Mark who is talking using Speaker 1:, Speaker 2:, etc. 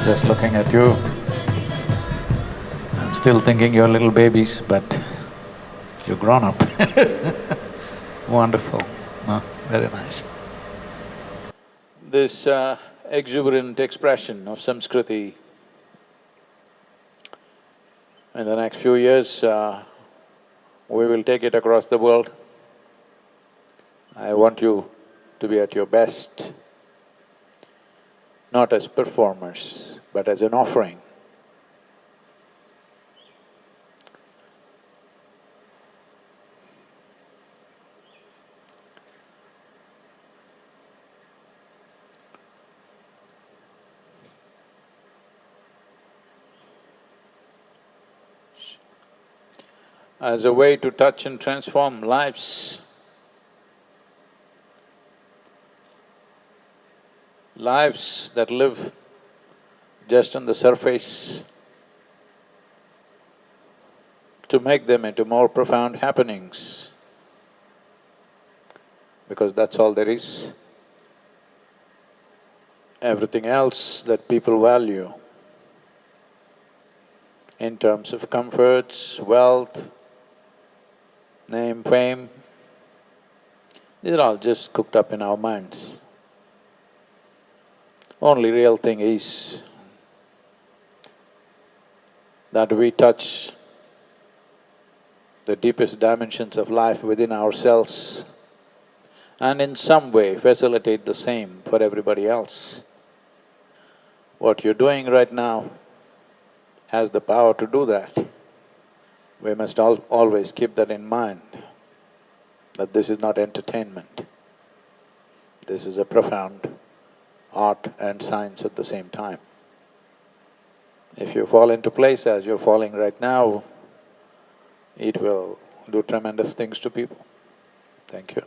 Speaker 1: Just looking at you, I'm still thinking you're little babies, but you're grown up. Wonderful, very nice. This exuberant expression of Samskriti, in the next few years, we will take it across the world. I want you to be at your best, not as performers, but as an offering. As a way to touch and transform lives. Lives that live just on the surface, to make them into more profound happenings, because that's all there is. Everything else that people value in terms of comforts, wealth, name, fame, these are all just cooked up in our minds. Only real thing is that we touch the deepest dimensions of life within ourselves and in some way facilitate the same for everybody else. What you're doing right now has the power to do that. We must always keep that in mind, that this is not entertainment. This is a profound art and science at the same time. If you fall into place as you're falling right now, it will do tremendous things to people. Thank you.